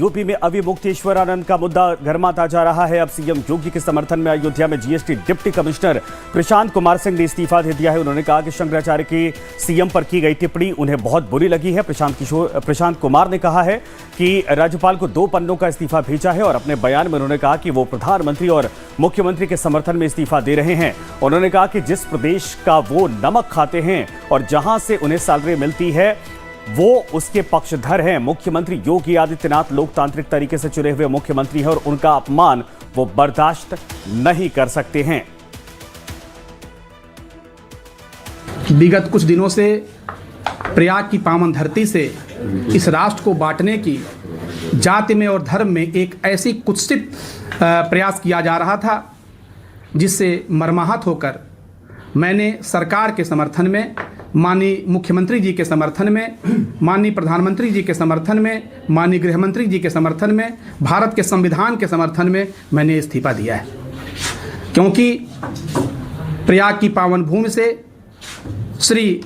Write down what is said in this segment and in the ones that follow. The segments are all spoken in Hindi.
यूपी में अविमुक्तेश्वरानंद का मुद्दा गर्माता जा रहा है। अब सीएम योगी के समर्थन में अयोध्या में GST deputy commissioner Prashant Kumar Singh ने इस्तीफा दे दिया है। उन्होंने कहा कि शंकराचार्य की सीएम पर की गई टिप्पणी उन्हें बहुत बुरी लगी है। प्रशांत कुमार ने कहा है कि राज्यपाल को 2 पन्नों का इस्तीफा भेजा है और अपने बयान में उन्होंने कहा कि वो प्रधानमंत्री और मुख्यमंत्री के समर्थन में इस्तीफा दे रहे हैं। उन्होंने कहा कि जिस प्रदेश का वो नमक खाते हैं और जहां से उन्हें सैलरी मिलती है वो उसके पक्षधर हैं। मुख्यमंत्री योगी आदित्यनाथ लोकतांत्रिक तरीके से चुने हुए मुख्यमंत्री हैं और उनका अपमान वो बर्दाश्त नहीं कर सकते हैं। विगत कुछ दिनों से प्रयाग की पावन धरती से इस राष्ट्र को बांटने की जाति में और धर्म में एक ऐसी कुत्सित प्रयास किया जा रहा था, जिससे मर्माहत होकर मैंने सरकार के समर्थन में, माननीय मुख्यमंत्री जी के समर्थन में, माननीय प्रधानमंत्री जी के समर्थन में, माननीय गृह मंत्री जी के समर्थन में, भारत के संविधान के समर्थन में मैंने इस्तीफा दिया है। क्योंकि प्रयाग की पावन भूमि से श्री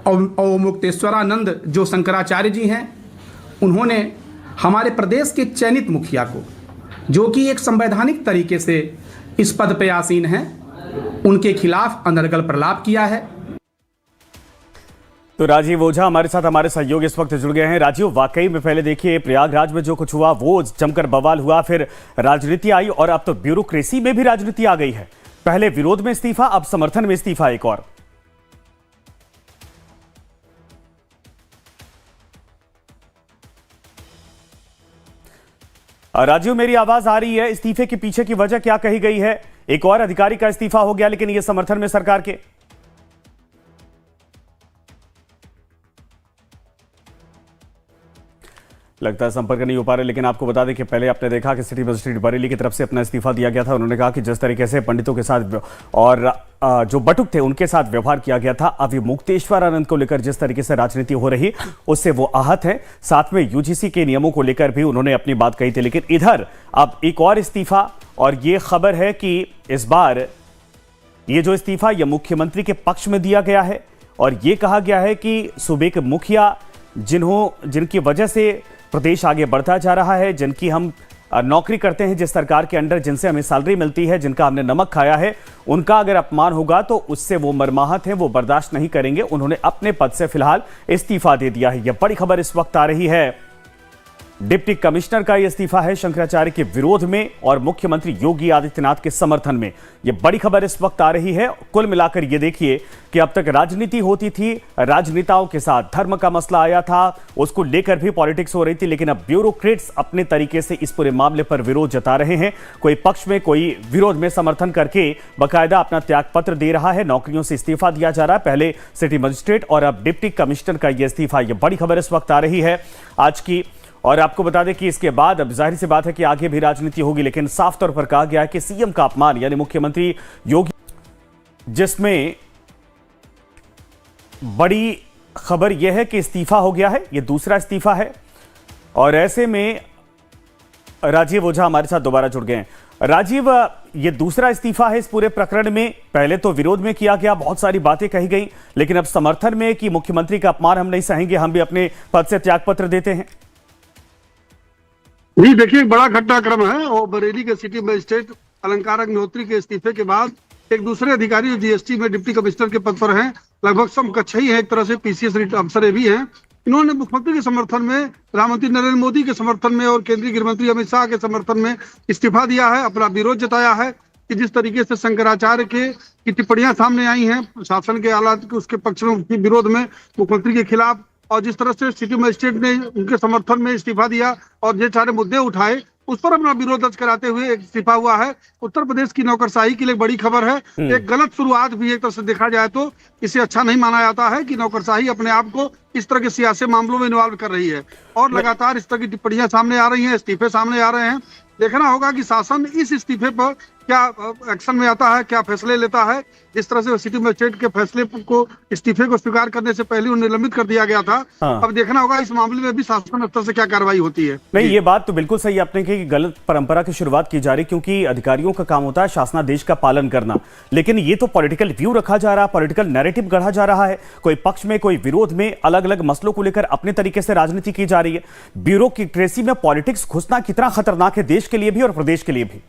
अवमुक्तेश्वरानंद जो शंकराचार्य जी हैं, उन्होंने हमारे प्रदेश के चयनित मुखिया को, जो कि एक संवैधानिक तरीके से इस पद पे आसीन हैं, उनके खिलाफ अनर्गल प्रलाप किया है। तो राजीव ओझा हमारे साथ, हमारे सहयोगी इस वक्त जुड़ गए हैं। राजीव, वाकई में पहले देखिए प्रयागराज में जो कुछ हुआ वो जमकर बवाल हुआ, फिर राजनीति आई और अब तो ब्यूरोक्रेसी में भी राजनीति आ गई है। पहले विरोध में इस्तीफा, अब समर्थन में इस्तीफा एक और। राजीव, मेरी आवाज आ रही है? इस्तीफे के पीछे की वजह क्या कही गई है? एक और अधिकारी का इस्तीफा हो गया, लेकिन ये समर्थन में सरकार के। लगता है संपर्क नहीं हो पा रहे, लेकिन आपको बता दें कि पहले आपने देखा कि सिटी मजिस्ट्रेट बरेली की तरफ से अपना इस्तीफा दिया गया था। उन्होंने कहा कि जिस तरीके से पंडितों के साथ और जो बटुक थे उनके साथ व्यवहार किया गया था, अविमुक्तेश्वरानंद को लेकर जिस तरीके से राजनीति हो रही उससे वो आहत है। साथ में यूजीसी के नियमों को लेकर भी उन्होंने अपनी बात कही थी। लेकिन इधर अब एक और इस्तीफा, और ये खबर है कि इस बार ये जो इस्तीफा ये मुख्यमंत्री के पक्ष में दिया गया है और ये कहा गया है कि सूबे के मुखिया जिनकी वजह से प्रदेश आगे बढ़ता जा रहा है, जिनकी हम नौकरी करते हैं, जिस सरकार के अंडर जिनसे हमें सैलरी मिलती है, जिनका हमने नमक खाया है, उनका अगर अपमान होगा तो उससे वो मर्माहत हैं, वो बर्दाश्त नहीं करेंगे। उन्होंने अपने पद से फिलहाल इस्तीफा दे दिया है। यह बड़ी खबर इस वक्त आ रही है। डिप्टी कमिश्नर का यह इस्तीफा है शंकराचार्य के विरोध में और मुख्यमंत्री योगी आदित्यनाथ के समर्थन में। यह बड़ी खबर इस वक्त आ रही है। कुल मिलाकर ये देखिए कि अब तक राजनीति होती थी, राजनेताओं के साथ धर्म का मसला आया था, उसको लेकर भी पॉलिटिक्स हो रही थी, लेकिन अब ब्यूरोक्रेट्स अपने तरीके से इस पूरे मामले पर विरोध जता रहे हैं। कोई पक्ष में, कोई विरोध में समर्थन करके बाकायदा अपना त्यागपत्र दे रहा है। नौकरियों से इस्तीफा दिया जा रहा है, पहले सिटी मजिस्ट्रेट और अब डिप्टी कमिश्नर का यह इस्तीफा। यह बड़ी खबर इस वक्त आ रही है आज की। और आपको बता दें कि इसके बाद अब जाहिर सी बात है कि आगे भी राजनीति होगी, लेकिन साफ तौर पर कहा गया है कि सीएम का अपमान यानी मुख्यमंत्री योगी, जिसमें बड़ी खबर यह है कि इस्तीफा हो गया है, यह दूसरा इस्तीफा है। और ऐसे में राजीव ओझा हमारे साथ दोबारा जुड़ गए हैं। राजीव, ये दूसरा इस्तीफा है इस पूरे प्रकरण में। पहले तो विरोध में किया गया, बहुत सारी बातें कही गई, लेकिन अब समर्थन में कि मुख्यमंत्री का अपमान हम नहीं सहेंगे, हम भी अपने पद से त्यागपत्र देते हैं। जी देखिए, एक बड़ा घटनाक्रम है और बरेली के सिटी मजिस्ट्रेट अलंकार अग्निहोत्री के इस्तीफे के बाद एक दूसरे अधिकारी जो जीएसटी में डिप्टी कमिश्नर के पद पर हैं, लगभग समकक्षी है, एक तरह से पीसीएस अफसर भी हैं। इन्होंने मुख्यमंत्री के समर्थन में, प्रधानमंत्री नरेंद्र मोदी के समर्थन में और केंद्रीय गृह मंत्री अमित शाह के समर्थन में इस्तीफा दिया है। अपना विरोध जताया है कि जिस तरीके से शंकराचार्य की टिप्पणियां सामने आई हैं शासन के आला उसके पक्ष में, उनके विरोध में, मुख्यमंत्री के खिलाफ, और जिस तरह से सिटी मजिस्ट्रेट ने उनके समर्थन में इस्तीफा दिया और ये सारे मुद्दे उठाए, उस पर अपना विरोध दर्ज कराते हुए एक इस्तीफा हुआ है। उत्तर प्रदेश की नौकरशाही के लिए बड़ी खबर है। एक गलत शुरुआत भी एक तरह से देखा जाए तो इसे अच्छा नहीं माना जाता है कि नौकरशाही अपने आप को इस तरह के सियासी मामलों में इन्वॉल्व कर रही है और लगातार इस तरह की टिप्पणियां सामने आ रही हैं, इस्तीफे सामने आ रहे हैं। देखना होगा कि शासन इस इस्तीफे पर क्या एक्शन में आता है, क्या फैसले लेता है। जिस तरह से सिटी मजिस्ट्रेट के फैसले को, इस्तीफे को स्वीकार करने से पहले उन्हें निलंबित कर दिया गया था। हाँ। अब देखना होगा इस मामले में भी शासन स्तर से क्या कार्रवाई होती है। नहीं, ये बात तो बिल्कुल सही आपने कही कि गलत परंपरा की शुरुआत की जा रही, क्योंकि अधिकारियों का काम होता है शासनादेश का पालन करना, लेकिन ये तो पॉलिटिकल व्यू रखा जा रहा है, पॉलिटिकल नैरेटिव गढ़ा जा रहा है। कोई पक्ष में, कोई विरोध में, अलग अलग मसलों को लेकर अपने तरीके से राजनीति की जा रही है। ब्यूरोक्रेसी में पॉलिटिक्स घुसना कितना खतरनाक है देश के लिए भी और प्रदेश के लिए भी।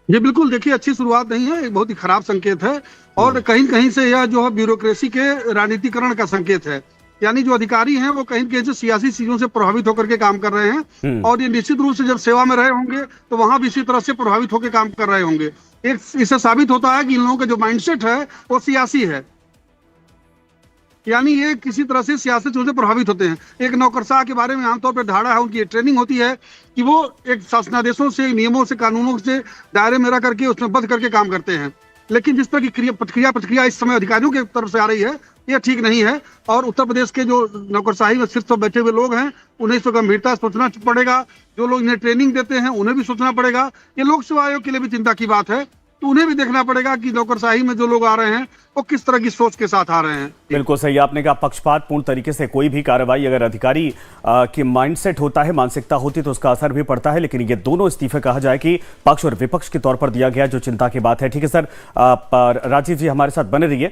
ये बिल्कुल देखिए अच्छी शुरुआत नहीं है, एक बहुत ही खराब संकेत है और कहीं कहीं से यह जो है ब्यूरोक्रेसी के राजनीतिकरण का संकेत है। यानी जो अधिकारी हैं वो कहीं कहीं से सियासी चीजों से प्रभावित होकर के काम कर रहे हैं और ये निश्चित रूप से जब सेवा में रहे होंगे तो वहां भी इसी तरह से प्रभावित होकर काम कर रहे होंगे। एक इससे साबित होता है कि इन लोगों का जो माइंडसेट है वो सियासी है, यानी ये किसी तरह से सियासी चीजों से प्रभावित होते हैं। एक नौकरशाह के बारे में आमतौर पर धारणा है, उनकी ट्रेनिंग होती है कि वो एक शासनादेशों से, नियमों से, कानूनों से दायरे में रह करके उसमें बंध करके काम करते हैं। लेकिन जिस तरह की प्रतिक्रिया इस समय अधिकारियों की तरफ से आ रही है ये ठीक नहीं है और उत्तर प्रदेश के जो नौकरशाही में शीर्ष पर बैठे हुए लोग हैं उन्हें इस पर गंभीरता से सोचना पड़ेगा। जो लोग इन्हें ट्रेनिंग देते हैं उन्हें भी सोचना पड़ेगा। ये लोक सेवा आयोग के लिए भी चिंता की बात है, तो उन्हें भी देखना पड़ेगा कि नौकरशाही में जो लोग आ रहे हैं वो किस तरह की सोच के साथ आ रहे हैं। बिल्कुल सही आपने कहा, पक्षपात पूर्ण तरीके से कोई भी कार्रवाई अगर अधिकारी की माइंडसेट होता है, मानसिकता होती तो उसका असर भी पड़ता है। लेकिन ये दोनों इस्तीफे कहा जाए कि पक्ष और विपक्ष के तौर पर दिया गया, जो चिंता की बात है। ठीक है सर, राजीव जी हमारे साथ बने रहिए।